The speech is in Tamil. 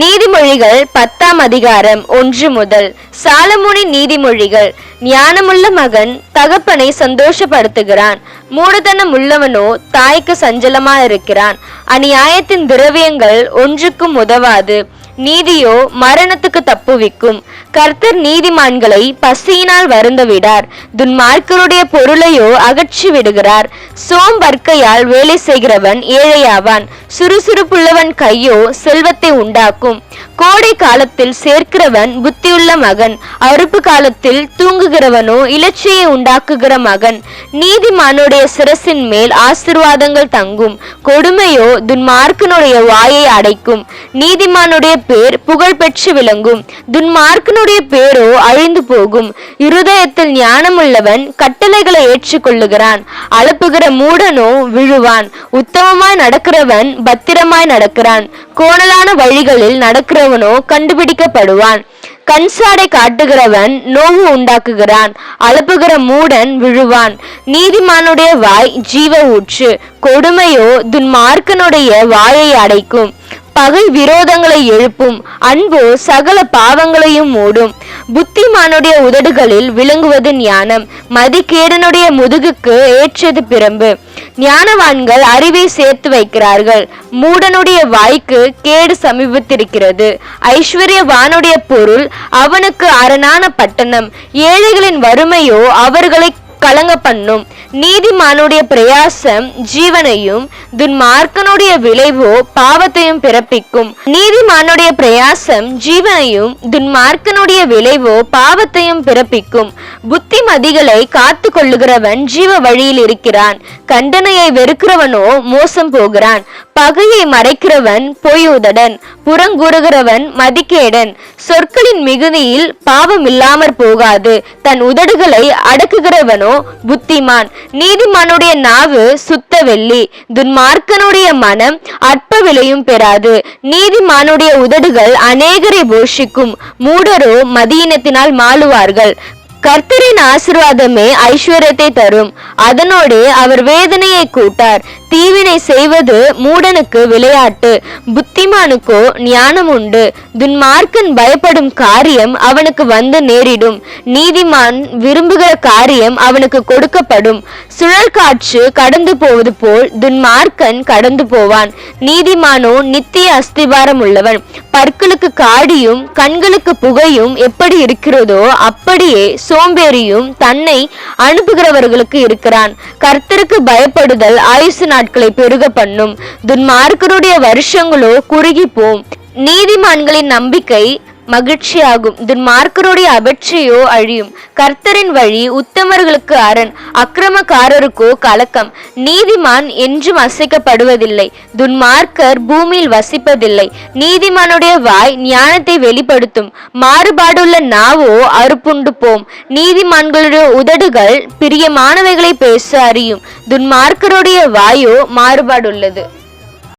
நீதிமொழிகள் 10ஆம் அதிகாரம் 1 முதல். சாலமோனின் நீதிமொழிகள். ஞானமுள்ள மகன் தகப்பனை சந்தோஷப்படுத்துகிறான், மூடதனம் உள்ளவனோ தாய்க்கு சஞ்சலமாயிருக்கிறான். அநியாயத்தின் திரவியங்கள் ஒன்றுக்கும் உதவாது, நீதியோ மரணத்துக்கு தப்புவிக்கும். கர்த்தர் நீதிமான்களை பசியினால் வருந்த விடார், துன்மார்க்கருடைய பொருளையோ அகற்றி விடுகிறார். சோம்பற்கையால் வேலை செய்கிறவன் ஏழையாவான், சுறுசுறுப்புள்ளவன் கையோ செல்வத்தை உண்டாக்கும். கோடை காலத்தில் சேர்க்கிறவன் புத்தியுள்ள மகன், அறுப்பு காலத்தில் தூங்குகிறவனோ இலச்சையை உண்டாக்குகிற மகன். நீதிமானுடைய சிரசின் மேல் ஆசீர்வாதங்கள் தங்கும், கொடுமையோ துன்மார்க்கனுடைய வாயை அடைக்கும். நீதிமானுடைய பேர் புகழ் பெற்று விளங்கும், துன்மார்க்கனுடைய பேரோ அழிந்து போகும். இருதயத்தில் ஞானமுள்ளவன் கட்டளைகளை ஏற்றுக்கொள்ளுகிறான், அலப்புகிற மூடனோ விழுவான். உத்தமமாய் நடக்கிறவன் பத்திரமாய் நடக்கிறான், கோணலான வழிகளில் நடக்கிறவனோ கண்டுபிடிக்கப்படுவான். கண்சாடை காட்டுகிறவன் நோவு உண்டாக்குகிறான், அலப்புகிற மூடன் விழுவான். நீதிமானுடைய வாய் ஜீவ ஊற்று, கொடுமையோ துன்மார்க்கனுடைய வாயை அடைக்கும். பகை விரோதங்களை எழுப்பும், அன்போ சகல பாவங்களையும் மூடும். புத்திமானுடைய உதடுகளில் விளங்குவது ஞானம், மதிகேடனுடைய முதுகுக்கு ஏற்றது பிரம்பு. ஞானவான்கள் அறிவை சேர்த்து வைக்கிறார்கள், மூடனுடைய வாய்க்கு கேடு சமீபத்திருக்கிறது. ஐஸ்வர்யவானுடைய பொருள் அவனுக்கு அரணான பட்டணம், ஏழைகளின் வறுமையோ அவர்களை கலங்க பண்ணும். நீதிமானுடைய பிரயாசம் ஜீவனையும், துன்மார்க்கனுடைய விளைவோ பாவத்தையும் பிறப்பிக்கும். நீதிமானுடைய பிரயாசம் ஜீவனையும், துன்மார்க்கனுடைய விளைவோ பாவத்தையும் பிறப்பிக்கும். புத்திமதிகளை காத்து கொள்ளுகிறவன் ஜீவ வழியில் இருக்கிறான், கண்டனையை வெறுக்கிறவனோ மோசம் போகிறான். பகையை மறைக்கிறவன் பொய் உதடன், புறங்கூறுகிறவன் மதிக்கேடன். சொற்களின் மிகுதியில் பாவம் இல்லாமற் போகாது, தன் உதடுகளை அடக்குகிறவனோ புத்திமான். நீதிமானுடைய நாவு சுத்த வெள்ளி, துன்மார்க்கனுடைய மனம் அற்ப விலையும் பெறாது. நீதிமானுடைய உதடுகள் அநேகரை போஷிக்கும், மூடரோ மதியினத்தினால் மாளுவார்கள். கர்த்தரின் ஆசீர்வாதமே ஐஸ்வர்யத்தை தரும், அதனோடு அவர் வேதனையை கூட்டார். தீவினை செய்வது மூடனுக்கு விளையாட்டு, புத்திமானுக்கோ ஞானம் உண்டு. துன்மார்க்கன் பயப்படும் காரியம் அவனுக்கு வந்து நேரிடும், நீதிமான் விரும்புகிற காரியம் அவனுக்கு கொடுக்கப்படும். சுழல் காற்று கடந்து போவது போல் துன்மார்க்கன் கடந்து போவான், நீதிமானோ நித்திய அஸ்திபாரம் உள்ளவன். பற்களுக்கு காடியும் கண்களுக்கு புகையும் எப்படி இருக்கிறதோ அப்படியே சோம்பேறியும் தன்னை அனுப்புகிறவர்களுக்கு இருக்கிறான். கர்த்தருக்கு பயப்படுதல் ஆயுசு நாட்களை பெருக பண்ணும், துன்மார்க்கருடைய வருஷங்களோ குறுகி போம். நீதிமான்களின் நம்பிக்கை மகிழ்ச்சியாகும், துன்மார்க்கருடைய அபட்சியோ அழியும். கர்த்தரின் வழி உத்தமர்களுக்கு அரண், அக்கிரமக்காரருக்கோ கலக்கம். நீதிமான் என்றும் அசைக்கப்படுவதில்லை, துன்மார்க்கர் பூமியில் வசிப்பதில்லை. நீதிமானுடைய வாய் ஞானத்தை வெளிப்படுத்தும், மாறுபாடுள்ள நாவோ அறுப்புண்டு போம். நீதிமான்களுடைய உதடுகள் பிரியமானவைகளை பேச அறியும், துன்மார்க்கருடைய வாயோ மாறுபாடுள்ளது.